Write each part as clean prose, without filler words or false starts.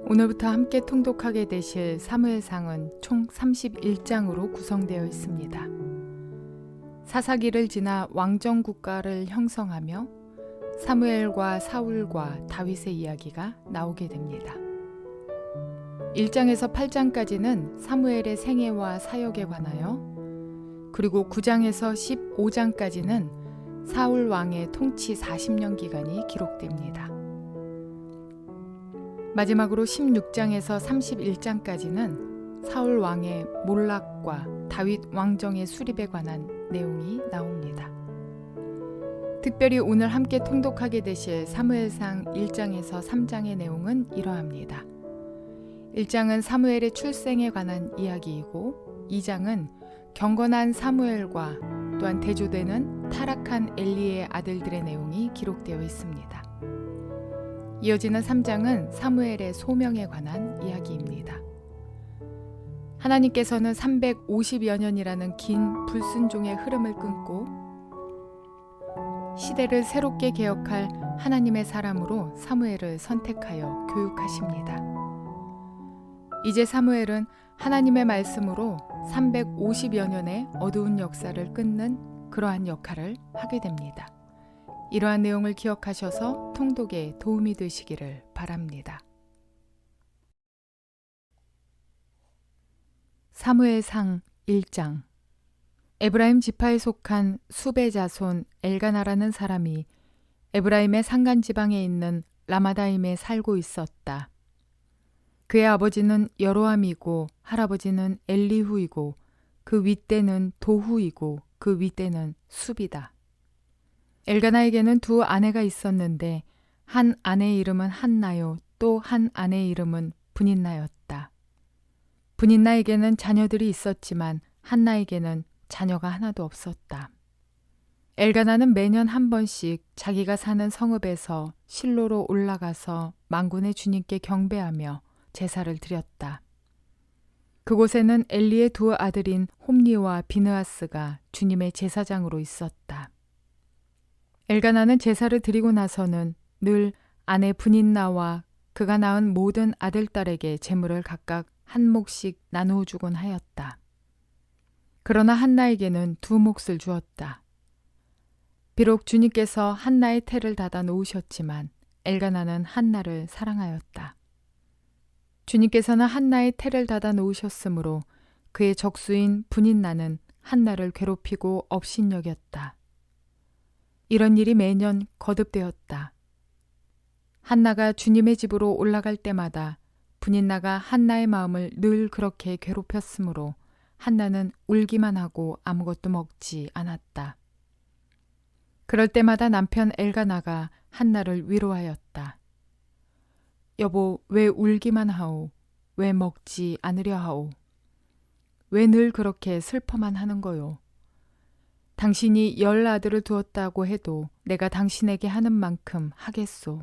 오늘부터 함께 통독하게 되실 사무엘상은 총 31장으로 구성되어 있습니다. 사사기를 지나 왕정 국가를 형성하며 사무엘과 사울과 다윗의 이야기가 나오게 됩니다. 1장에서 8장까지는 사무엘의 생애와 사역에 관하여, 그리고 9장에서 15장까지는 사울 왕의 통치 40년 기간이 기록됩니다. 마지막으로 16장에서 31장까지는 사울 왕의 몰락과 다윗 왕정의 수립에 관한 내용이 나옵니다. 특별히 오늘 함께 통독하게 되실 사무엘상 1장에서 3장의 내용은 이러합니다. 1장은 사무엘의 출생에 관한 이야기이고 2장은 경건한 사무엘과 또한 대조되는 타락한 엘리의 아들들의 내용이 기록되어 있습니다. 이어지는 3장은 사무엘의 소명에 관한 이야기입니다. 하나님께서는 350여 년이라는 긴 불순종의 흐름을 끊고 시대를 새롭게 개혁할 하나님의 사람으로 사무엘을 선택하여 교육하십니다. 이제 사무엘은 하나님의 말씀으로 350여 년의 어두운 역사를 끊는 그러한 역할을 하게 됩니다. 이러한 내용을 기억하셔서 통독에 도움이 되시기를 바랍니다. 사무엘상 1장. 에브라임 지파에 속한 수베 자손 엘가나라는 사람이 에브라임의 산간 지방에 있는 라마다임에 살고 있었다. 그의 아버지는 여로함이고 할아버지는 엘리후이고 그 윗대는 도후이고 그 윗대는 숲이다. 엘가나에게는 두 아내가 있었는데 한 아내의 이름은 한나요, 또 한 아내의 이름은 분인나였다. 분인나에게는 자녀들이 있었지만 한나에게는 자녀가 하나도 없었다. 엘가나는 매년 한 번씩 자기가 사는 성읍에서 실로로 올라가서 만군의 주님께 경배하며 제사를 드렸다. 그곳에는 엘리의 두 아들인 홈니와 비느하스가 주님의 제사장으로 있었다. 엘가나는 제사를 드리고 나서는 늘 아내 분인나와 그가 낳은 모든 아들, 딸에게 제물을 각각 한 몫씩 나누어 주곤 하였다. 그러나 한나에게는 두 몫을 주었다. 비록 주님께서 한나의 태를 닫아 놓으셨지만 엘가나는 한나를 사랑하였다. 주님께서는 한나의 태를 닫아 놓으셨으므로 그의 적수인 분인나는 한나를 괴롭히고 업신여겼다. 이런 일이 매년 거듭되었다. 한나가 주님의 집으로 올라갈 때마다 분인나가 한나의 마음을 늘 그렇게 괴롭혔으므로 한나는 울기만 하고 아무것도 먹지 않았다. 그럴 때마다 남편 엘가나가 한나를 위로하였다. 여보, 왜 울기만 하오? 왜 먹지 않으려 하오? 왜 늘 그렇게 슬퍼만 하는 거요? 당신이 10 아들을 두었다고 해도 내가 당신에게 하는 만큼 하겠소.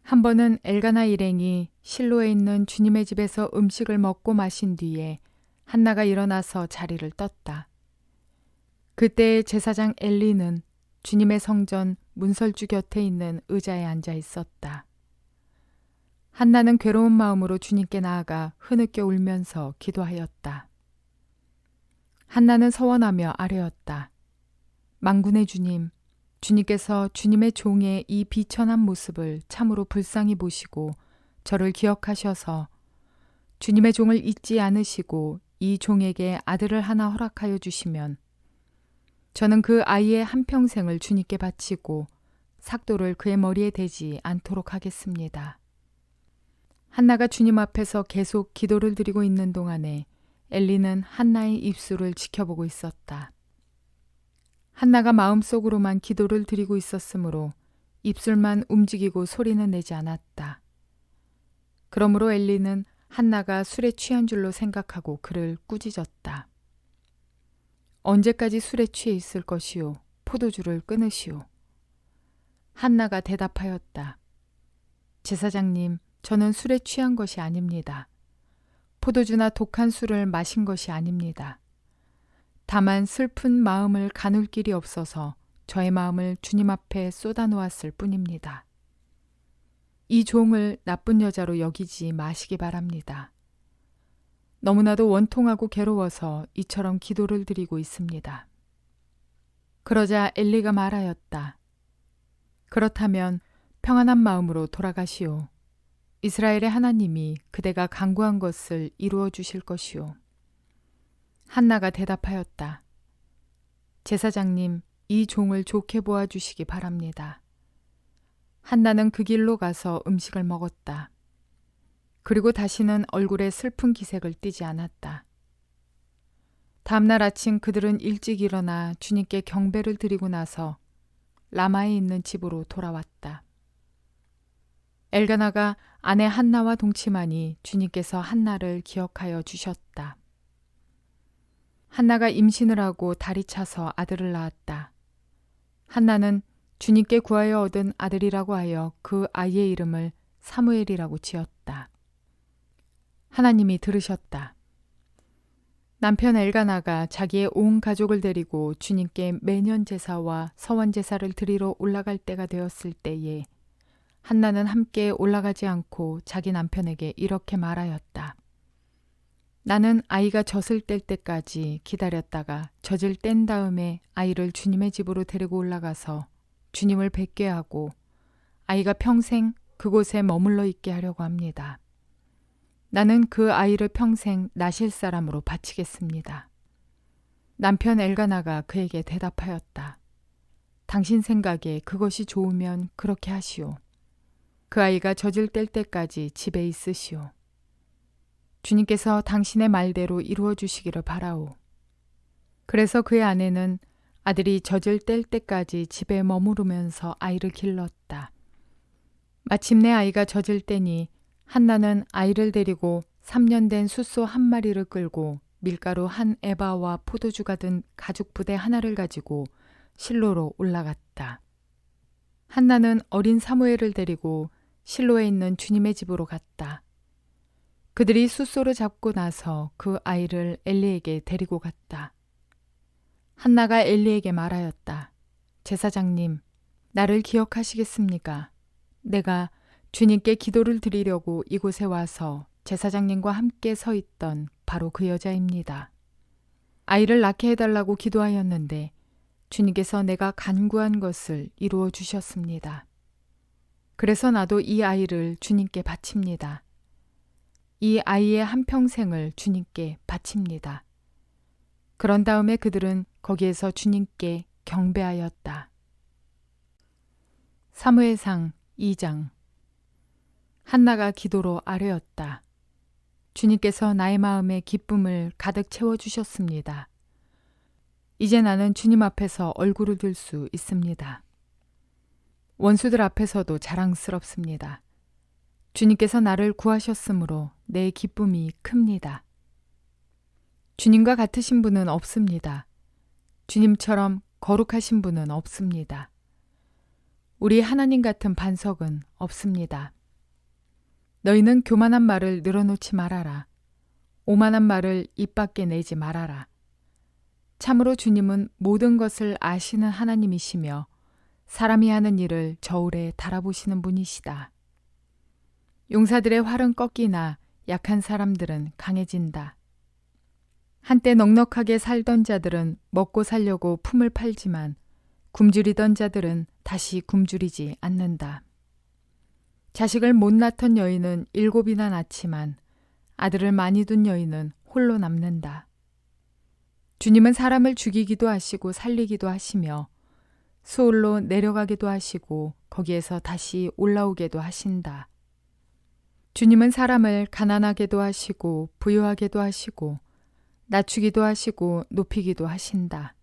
한 번은 엘가나 일행이 실로에 있는 주님의 집에서 음식을 먹고 마신 뒤에 한나가 일어나서 자리를 떴다. 그때 제사장 엘리는 주님의 성전 문설주 곁에 있는 의자에 앉아 있었다. 한나는 괴로운 마음으로 주님께 나아가 흐느껴 울면서 기도하였다. 한나는 서원하며 아뢰었다. 만군의 주님, 주님께서 주님의 종의 이 비천한 모습을 참으로 불쌍히 보시고 저를 기억하셔서 주님의 종을 잊지 않으시고 이 종에게 아들을 하나 허락하여 주시면 저는 그 아이의 한평생을 주님께 바치고 삭도를 그의 머리에 대지 않도록 하겠습니다. 한나가 주님 앞에서 계속 기도를 드리고 있는 동안에 엘리는 한나의 입술을 지켜보고 있었다. 한나가 마음속으로만 기도를 드리고 있었으므로 입술만 움직이고 소리는 내지 않았다. 그러므로 엘리는 한나가 술에 취한 줄로 생각하고 그를 꾸짖었다. 언제까지 술에 취해 있을 것이오? 포도주를 끊으시오. 한나가 대답하였다. 제사장님, 저는 술에 취한 것이 아닙니다. 포도주나 독한 술을 마신 것이 아닙니다. 다만 슬픈 마음을 가눌 길이 없어서 저의 마음을 주님 앞에 쏟아놓았을 뿐입니다. 이 종을 나쁜 여자로 여기지 마시기 바랍니다. 너무나도 원통하고 괴로워서 이처럼 기도를 드리고 있습니다. 그러자 엘리가 말하였다. 그렇다면 평안한 마음으로 돌아가시오. 이스라엘의 하나님이 그대가 간구한 것을 이루어 주실 것이오. 한나가 대답하였다. 제사장님, 이 종을 좋게 보아 주시기 바랍니다. 한나는 그 길로 가서 음식을 먹었다. 그리고 다시는 얼굴에 슬픈 기색을 띠지 않았다. 다음날 아침 그들은 일찍 일어나 주님께 경배를 드리고 나서 라마에 있는 집으로 돌아왔다. 엘가나가 아내 한나와 동침하니 주님께서 한나를 기억하여 주셨다. 한나가 임신을 하고 달이 차서 아들을 낳았다. 한나는 주님께 구하여 얻은 아들이라고 하여 그 아이의 이름을 사무엘이라고 지었다. 하나님이 들으셨다. 남편 엘가나가 자기의 온 가족을 데리고 주님께 매년 제사와 서원 제사를 드리러 올라갈 때가 되었을 때에 한나는 함께 올라가지 않고 자기 남편에게 이렇게 말하였다. 나는 아이가 젖을 뗄 때까지 기다렸다가 젖을 뗀 다음에 아이를 주님의 집으로 데리고 올라가서 주님을 뵙게 하고 아이가 평생 그곳에 머물러 있게 하려고 합니다. 나는 그 아이를 평생 나실 사람으로 바치겠습니다. 남편 엘가나가 그에게 대답하였다. 당신 생각에 그것이 좋으면 그렇게 하시오. 그 아이가 젖을 뗄 때까지 집에 있으시오. 주님께서 당신의 말대로 이루어 주시기를 바라오. 그래서 그의 아내는 아들이 젖을 뗄 때까지 집에 머무르면서 아이를 길렀다. 마침내 아이가 젖을 떼니 한나는 아이를 데리고 3년 된 숫소 한 마리를 끌고 밀가루 한 에바와 포도주가 든 가죽 부대 하나를 가지고 실로로 올라갔다. 한나는 어린 사무엘을 데리고 실로에 있는 주님의 집으로 갔다. 그들이 숫소를 잡고 나서 그 아이를 엘리에게 데리고 갔다. 한나가 엘리에게 말하였다. 제사장님, 나를 기억하시겠습니까? 내가 주님께 기도를 드리려고 이곳에 와서 제사장님과 함께 서 있던 바로 그 여자입니다. 아이를 낳게 해달라고 기도하였는데 주님께서 내가 간구한 것을 이루어 주셨습니다. 그래서 나도 이 아이를 주님께 바칩니다. 이 아이의 한평생을 주님께 바칩니다. 그런 다음에 그들은 거기에서 주님께 경배하였다. 사무엘상 2장. 한나가 기도로 아뢰었다. 주님께서 나의 마음에 기쁨을 가득 채워주셨습니다. 이제 나는 주님 앞에서 얼굴을 들 수 있습니다. 원수들 앞에서도 자랑스럽습니다. 주님께서 나를 구하셨으므로 내 기쁨이 큽니다. 주님과 같으신 분은 없습니다. 주님처럼 거룩하신 분은 없습니다. 우리 하나님 같은 반석은 없습니다. 너희는 교만한 말을 늘어놓지 말아라. 오만한 말을 입 밖에 내지 말아라. 참으로 주님은 모든 것을 아시는 하나님이시며 사람이 하는 일을 저울에 달아보시는 분이시다. 용사들의 활은 꺾이나 약한 사람들은 강해진다. 한때 넉넉하게 살던 자들은 먹고 살려고 품을 팔지만 굶주리던 자들은 다시 굶주리지 않는다. 자식을 못 낳던 여인은 7이나 낳지만 아들을 많이 둔 여인은 홀로 남는다. 주님은 사람을 죽이기도 하시고 살리기도 하시며 수올로 내려가기도 하시고 거기에서 다시 올라오게도 하신다. 주님은 사람을 가난하게도 하시고 부유하게도 하시고 낮추기도 하시고 높이기도 하신다.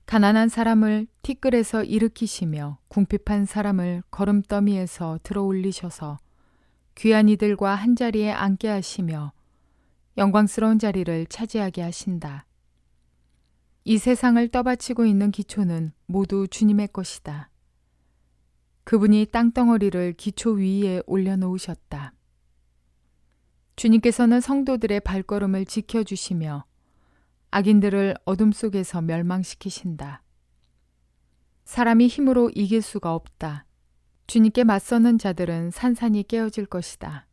가난한 사람을 티끌에서 일으키시며 궁핍한 사람을 거름더미에서 들어 올리셔서 귀한 이들과 한자리에 앉게 하시며 영광스러운 자리를 차지하게 하신다. 이 세상을 떠받치고 있는 기초는 모두 주님의 것이다. 그분이 땅덩어리를 기초 위에 올려놓으셨다. 주님께서는 성도들의 발걸음을 지켜주시며 악인들을 어둠 속에서 멸망시키신다. 사람이 힘으로 이길 수가 없다. 주님께 맞서는 자들은 산산이 깨어질 것이다.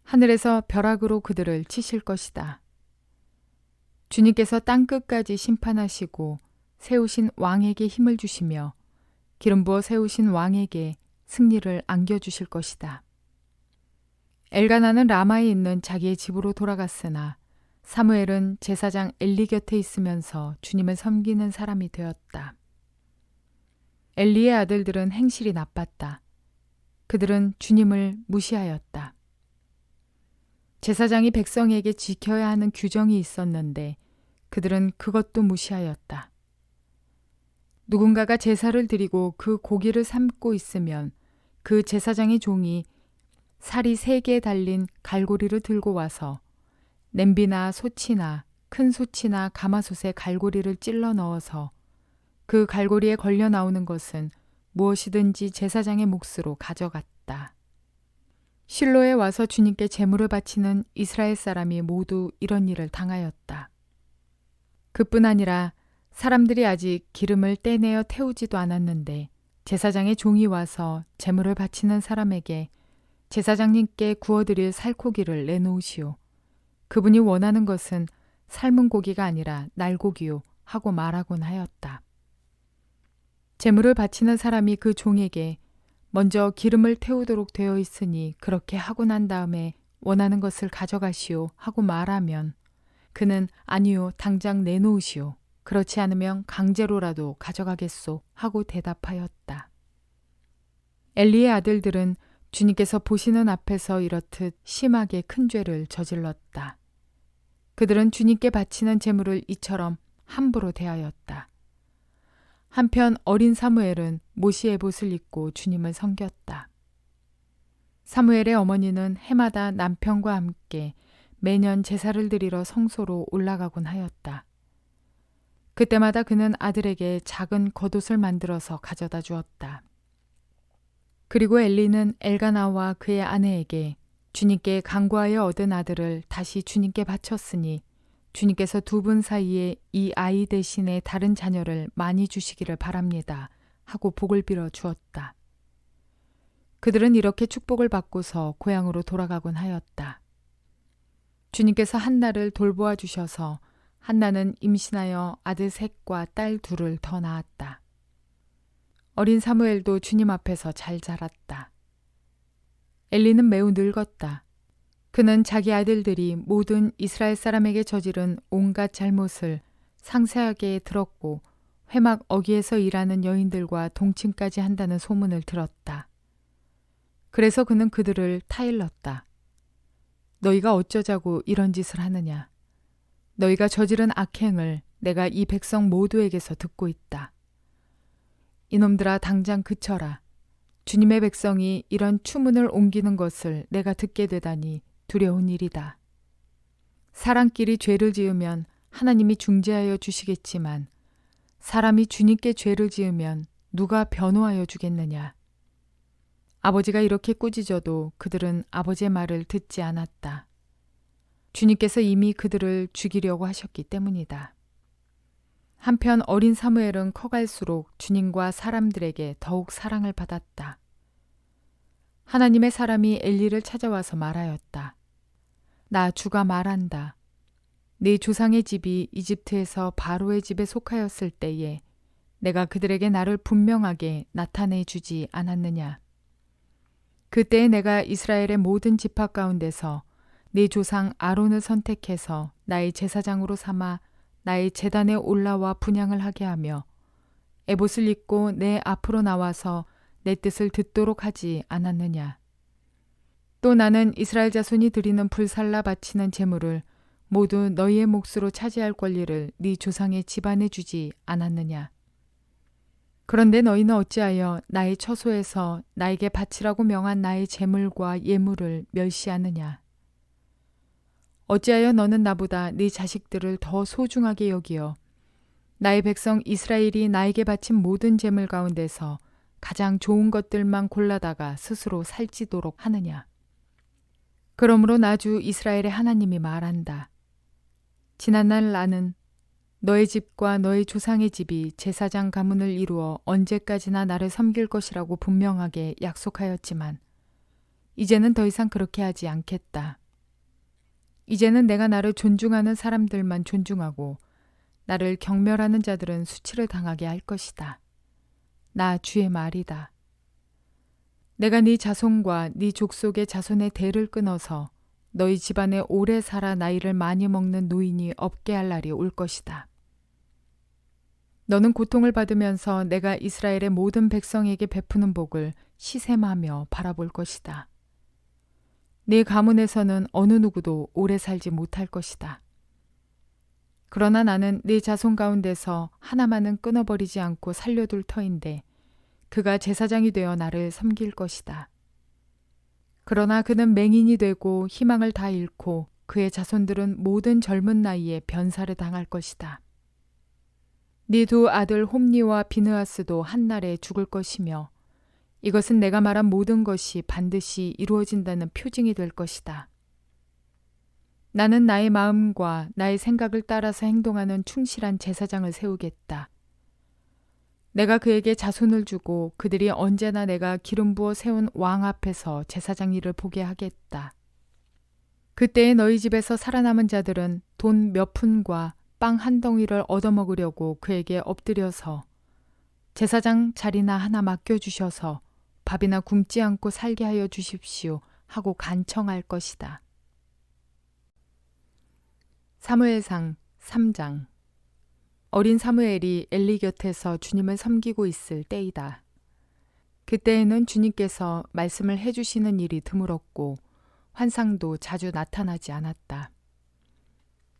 하늘에서 벼락으로 그들을 치실 것이다. 주님께서 땅끝까지 심판하시고 세우신 왕에게 힘을 주시며 기름 부어 세우신 왕에게 승리를 안겨주실 것이다. 엘가나는 라마에 있는 자기의 집으로 돌아갔으나 사무엘은 제사장 엘리 곁에 있으면서 주님을 섬기는 사람이 되었다. 엘리의 아들들은 행실이 나빴다. 그들은 주님을 무시하였다. 제사장이 백성에게 지켜야 하는 규정이 있었는데 그들은 그것도 무시하였다. 누군가가 제사를 드리고 그 고기를 삶고 있으면 그 제사장의 종이 살이 3개 달린 갈고리를 들고 와서 냄비나 솥이나 큰 솥이나 가마솥에 갈고리를 찔러 넣어서 그 갈고리에 걸려 나오는 것은 무엇이든지 제사장의 몫으로 가져갔다. 실로에 와서 주님께 제물을 바치는 이스라엘 사람이 모두 이런 일을 당하였다. 그뿐 아니라 사람들이 아직 기름을 떼내어 태우지도 않았는데 제사장의 종이 와서 제물을 바치는 사람에게 제사장님께 구워드릴 살코기를 내놓으시오. 그분이 원하는 것은 삶은 고기가 아니라 날고기요 하고 말하곤 하였다. 제물을 바치는 사람이 그 종에게 먼저 기름을 태우도록 되어 있으니 그렇게 하고 난 다음에 원하는 것을 가져가시오 하고 말하면 그는 아니요 당장 내놓으시오. 그렇지 않으면 강제로라도 가져가겠소 하고 대답하였다. 엘리의 아들들은 주님께서 보시는 앞에서 이렇듯 심하게 큰 죄를 저질렀다. 그들은 주님께 바치는 제물을 이처럼 함부로 대하였다. 한편 어린 사무엘은 모시 에봇을 입고 주님을 섬겼다. 사무엘의 어머니는 해마다 남편과 함께 매년 제사를 드리러 성소로 올라가곤 하였다. 그때마다 그는 아들에게 작은 겉옷을 만들어서 가져다 주었다. 그리고 엘리는 엘가나와 그의 아내에게 주님께 간구하여 얻은 아들을 다시 주님께 바쳤으니 주님께서 두 분 사이에 이 아이 대신에 다른 자녀를 많이 주시기를 바랍니다 하고 복을 빌어 주었다. 그들은 이렇게 축복을 받고서 고향으로 돌아가곤 하였다. 주님께서 한나를 돌보아 주셔서 한나는 임신하여 아들 셋과 딸 2을 더 낳았다. 어린 사무엘도 주님 앞에서 잘 자랐다. 엘리는 매우 늙었다. 그는 자기 아들들이 모든 이스라엘 사람에게 저지른 온갖 잘못을 상세하게 들었고 회막 어귀에서 일하는 여인들과 동침까지 한다는 소문을 들었다. 그래서 그는 그들을 타일렀다. 너희가 어쩌자고 이런 짓을 하느냐. 너희가 저지른 악행을 내가 이 백성 모두에게서 듣고 있다. 이놈들아 당장 그쳐라. 주님의 백성이 이런 추문을 옮기는 것을 내가 듣게 되다니 두려운 일이다. 사람끼리 죄를 지으면 하나님이 중재하여 주시겠지만 사람이 주님께 죄를 지으면 누가 변호하여 주겠느냐. 아버지가 이렇게 꾸짖어도 그들은 아버지의 말을 듣지 않았다. 주님께서 이미 그들을 죽이려고 하셨기 때문이다. 한편 어린 사무엘은 커갈수록 주님과 사람들에게 더욱 사랑을 받았다. 하나님의 사람이 엘리를 찾아와서 말하였다. 나 주가 말한다. 네 조상의 집이 이집트에서 바로의 집에 속하였을 때에 내가 그들에게 나를 분명하게 나타내 주지 않았느냐. 그때에 내가 이스라엘의 모든 지파 가운데서 네 조상 아론을 선택해서 나의 제사장으로 삼아 나의 제단에 올라와 분향을 하게 하며 에봇을 입고 내 앞으로 나와서 내 뜻을 듣도록 하지 않았느냐. 또 나는 이스라엘 자손이 드리는 불살라 바치는 제물을 모두 너희의 몫으로 차지할 권리를 네 조상의 집안에 주지 않았느냐. 그런데 너희는 어찌하여 나의 처소에서 나에게 바치라고 명한 나의 제물과 예물을 멸시하느냐. 어찌하여 너는 나보다 네 자식들을 더 소중하게 여기어 나의 백성 이스라엘이 나에게 바친 모든 제물 가운데서 가장 좋은 것들만 골라다가 스스로 살찌도록 하느냐. 그러므로 나 주 이스라엘의 하나님이 말한다. 지난날 나는 너의 집과 너의 조상의 집이 제사장 가문을 이루어 언제까지나 나를 섬길 것이라고 분명하게 약속하였지만 이제는 더 이상 그렇게 하지 않겠다. 이제는 내가 나를 존중하는 사람들만 존중하고 나를 경멸하는 자들은 수치를 당하게 할 것이다. 나 주의 말이다. 내가 네 자손과 네 족속의 자손의 대를 끊어서 너희 집안에 오래 살아 나이를 많이 먹는 노인이 없게 할 날이 올 것이다. 너는 고통을 받으면서 내가 이스라엘의 모든 백성에게 베푸는 복을 시샘하며 바라볼 것이다. 네 가문에서는 어느 누구도 오래 살지 못할 것이다. 그러나 나는 네 자손 가운데서 하나만은 끊어버리지 않고 살려둘 터인데 그가 제사장이 되어 나를 섬길 것이다. 그러나 그는 맹인이 되고 희망을 다 잃고 그의 자손들은 모든 젊은 나이에 변사를 당할 것이다. 네 두 아들 홈니와 비느하스도 한날에 죽을 것이며 이것은 내가 말한 모든 것이 반드시 이루어진다는 표징이 될 것이다. 나는 나의 마음과 나의 생각을 따라서 행동하는 충실한 제사장을 세우겠다. 내가 그에게 자손을 주고 그들이 언제나 내가 기름 부어 세운 왕 앞에서 제사장 일을 보게 하겠다. 그때에 너희 집에서 살아남은 자들은 돈 몇 푼과 빵 한 덩이를 얻어먹으려고 그에게 엎드려서 제사장 자리나 하나 맡겨주셔서 밥이나 굶지 않고 살게 하여 주십시오 하고 간청할 것이다. 사무엘상 3장. 어린 사무엘이 엘리 곁에서 주님을 섬기고 있을 때이다. 그때에는 주님께서 말씀을 해주시는 일이 드물었고 환상도 자주 나타나지 않았다.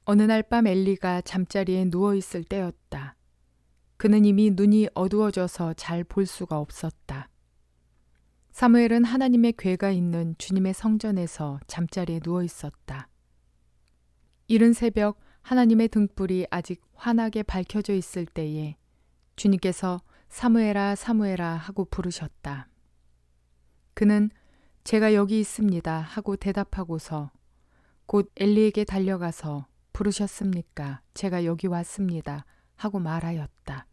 어느 날 밤 엘리가 잠자리에 누워있을 때였다. 그는 이미 눈이 어두워져서 잘 볼 수가 없었다. 사무엘은 하나님의 궤가 있는 주님의 성전에서 잠자리에 누워있었다. 이른 새벽 하나님의 등불이 아직 환하게 밝혀져 있을 때에 주님께서 사무엘아 사무엘아 하고 부르셨다. 그는 제가 여기 있습니다 하고 대답하고서 곧 엘리에게 달려가서 부르셨습니까? 제가 여기 왔습니다 하고 말하였다.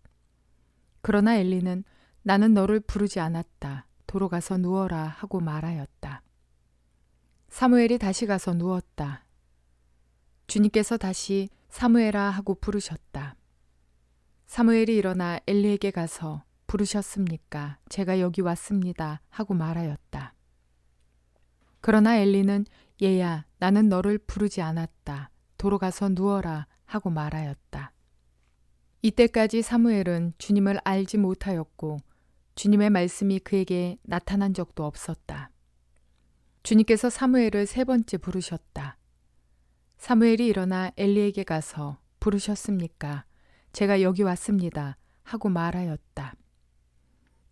그러나 엘리는 나는 너를 부르지 않았다. 도로 가서 누워라 하고 말하였다. 사무엘이 다시 가서 누웠다. 주님께서 다시 사무엘아 하고 부르셨다. 사무엘이 일어나 엘리에게 가서 부르셨습니까? 제가 여기 왔습니다 하고 말하였다. 그러나 엘리는 얘야 나는 너를 부르지 않았다. 도로 가서 누워라 하고 말하였다. 이때까지 사무엘은 주님을 알지 못하였고 주님의 말씀이 그에게 나타난 적도 없었다. 주님께서 사무엘을 3번째 부르셨다. 사무엘이 일어나 엘리에게 가서 부르셨습니까? 제가 여기 왔습니다 하고 말하였다.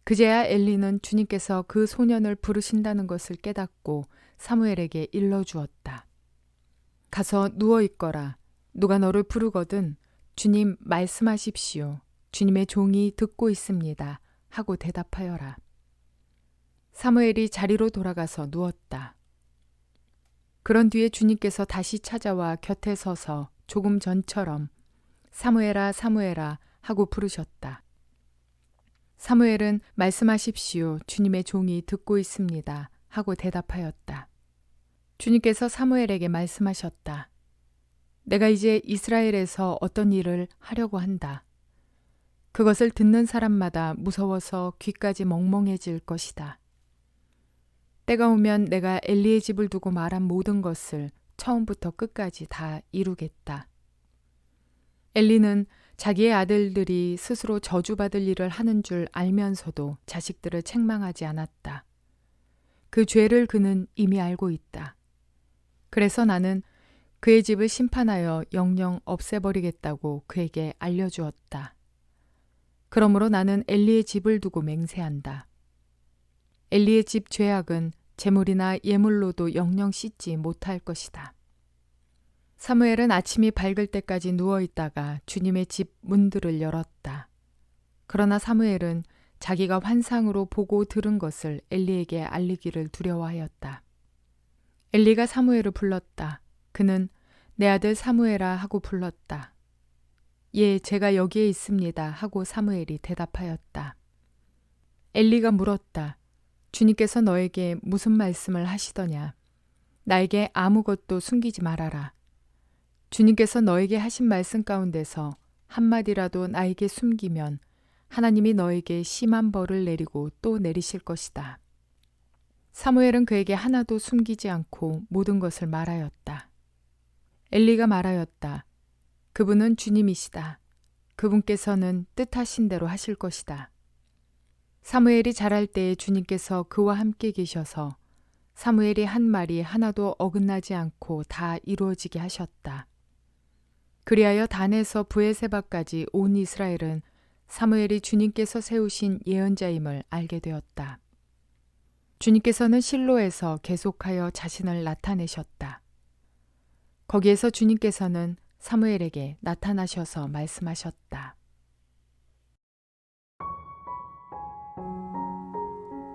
그제야 엘리는 주님께서 그 소년을 부르신다는 것을 깨닫고 사무엘에게 일러주었다. 가서 누워있거라. 누가 너를 부르거든 주님 말씀하십시오. 주님의 종이 듣고 있습니다 하고 대답하여라. 사무엘이 자리로 돌아가서 누웠다. 그런 뒤에 주님께서 다시 찾아와 곁에 서서 조금 전처럼 사무엘아 사무엘아 하고 부르셨다. 사무엘은 말씀하십시오. 주님의 종이 듣고 있습니다 하고 대답하였다. 주님께서 사무엘에게 말씀하셨다. 내가 이제 이스라엘에서 어떤 일을 하려고 한다. 그것을 듣는 사람마다 무서워서 귀까지 멍멍해질 것이다. 때가 오면 내가 엘리의 집을 두고 말한 모든 것을 처음부터 끝까지 다 이루겠다. 엘리는 자기의 아들들이 스스로 저주받을 일을 하는 줄 알면서도 자식들을 책망하지 않았다. 그 죄를 그는 이미 알고 있다. 그래서 나는 그의 집을 심판하여 영영 없애버리겠다고 그에게 알려주었다. 그러므로 나는 엘리의 집을 두고 맹세한다. 엘리의 집 죄악은 제물이나 예물로도 영영 씻지 못할 것이다. 사무엘은 아침이 밝을 때까지 누워있다가 주님의 집 문들을 열었다. 그러나 사무엘은 자기가 환상으로 보고 들은 것을 엘리에게 알리기를 두려워하였다. 엘리가 사무엘을 불렀다. 그는 내 아들 사무엘아 하고 불렀다. 예, 제가 여기에 있습니다 하고 사무엘이 대답하였다. 엘리가 물었다. 주님께서 너에게 무슨 말씀을 하시더냐? 나에게 아무것도 숨기지 말아라. 주님께서 너에게 하신 말씀 가운데서 한마디라도 나에게 숨기면 하나님이 너에게 심한 벌을 내리고 또 내리실 것이다. 사무엘은 그에게 하나도 숨기지 않고 모든 것을 말하였다. 엘리가 말하였다. 그분은 주님이시다. 그분께서는 뜻하신 대로 하실 것이다. 사무엘이 자랄 때에 주님께서 그와 함께 계셔서 사무엘이 한 말이 하나도 어긋나지 않고 다 이루어지게 하셨다. 그리하여 단에서 브에세바까지 온 이스라엘은 사무엘이 주님께서 세우신 예언자임을 알게 되었다. 주님께서는 실로에서 계속하여 자신을 나타내셨다. 거기에서 주님께서는 사무엘에게 나타나셔서 말씀하셨다.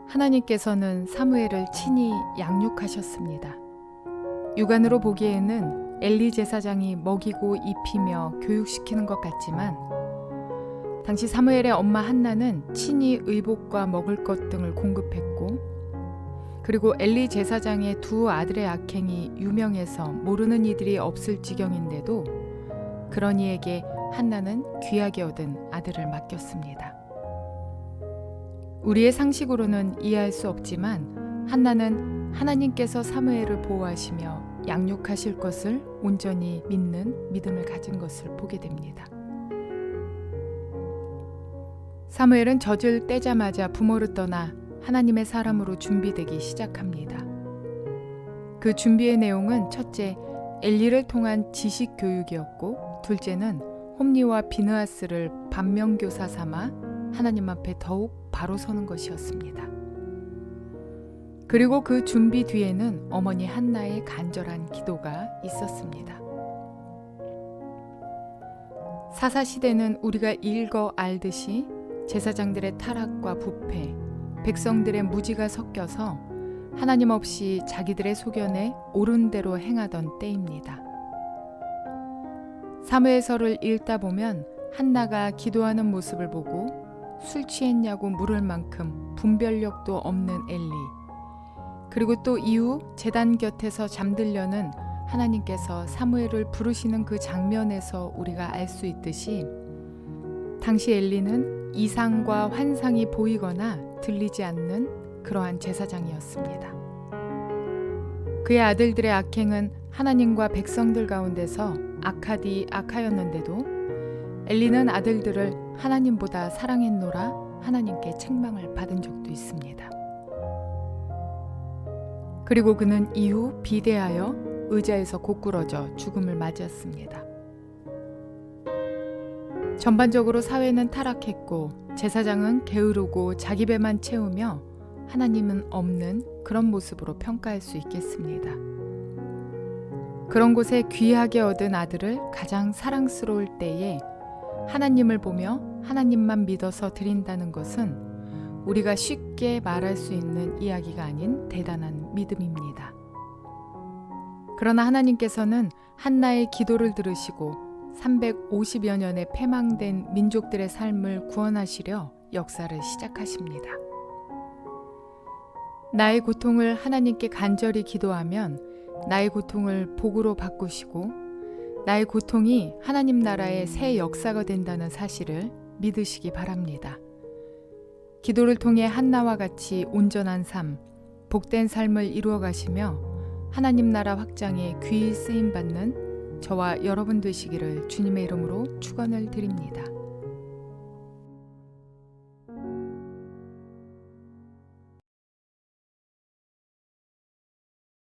하나님께서는 사무엘을 친히 양육하셨습니다. 육안으로 보기에는 엘리 제사장이 먹이고 입히며 교육시키는 것 같지만 당시 사무엘의 엄마 한나는 친히 의복과 먹을 것 등을 공급했고 그리고 엘리 제사장의 두 아들의 악행이 유명해서 모르는 이들이 없을 지경인데도 그런 이에게 한나는 귀하게 얻은 아들을 맡겼습니다. 우리의 상식으로는 이해할 수 없지만 한나는 하나님께서 사무엘을 보호하시며 양육하실 것을 온전히 믿는 믿음을 가진 것을 보게 됩니다. 사무엘은 젖을 떼자마자 부모를 떠나 하나님의 사람으로 준비되기 시작합니다. 그 준비의 내용은 첫째, 엘리를 통한 지식 교육이었고 둘째는 홈리와 비느하스를 반면교사 삼아 하나님 앞에 더욱 바로 서는 것이었습니다. 그리고 그 준비 뒤에는 어머니 한나의 간절한 기도가 있었습니다. 사사시대는 우리가 읽어 알듯이 제사장들의 타락과 부패, 백성들의 무지가 섞여서 하나님 없이 자기들의 소견에 옳은 대로 행하던 때입니다. 사무엘서를 읽다 보면 한나가 기도하는 모습을 보고 술 취했냐고 물을 만큼 분별력도 없는 엘리, 그리고 또 이후 제단 곁에서 잠들려는 하나님께서 사무엘을 부르시는 그 장면에서 우리가 알 수 있듯이 당시 엘리는 이상과 환상이 보이거나 들리지 않는 그러한 제사장이었습니다. 그의 아들들의 악행은 하나님과 백성들 가운데서 악하디 악하였는데도 엘리는 아들들을 하나님보다 사랑했노라 하나님께 책망을 받은 적도 있습니다. 그리고 그는 이후 비대하여 의자에서 고꾸러져 죽음을 맞이했습니다. 전반적으로 사회는 타락했고 제사장은 게으르고 자기 배만 채우며 하나님은 없는 그런 모습으로 평가할 수 있겠습니다. 그런 곳에 귀하게 얻은 아들을 가장 사랑스러울 때에 하나님을 보며 하나님만 믿어서 드린다는 것은 우리가 쉽게 말할 수 있는 이야기가 아닌 대단한 믿음입니다. 그러나 하나님께서는 한나의 기도를 들으시고 350여 년의 패망된 민족들의 삶을 구원하시려 역사를 시작하십니다. 나의 고통을 하나님께 간절히 기도하면 나의 고통을 복으로 바꾸시고 나의 고통이 하나님 나라의 새 역사가 된다는 사실을 믿으시기 바랍니다. 기도를 통해 한나와 같이 온전한 삶, 복된 삶을 이루어 가시며 하나님 나라 확장에 귀히 쓰임 받는 저와 여러분 되시기를 주님의 이름으로 축원을 드립니다.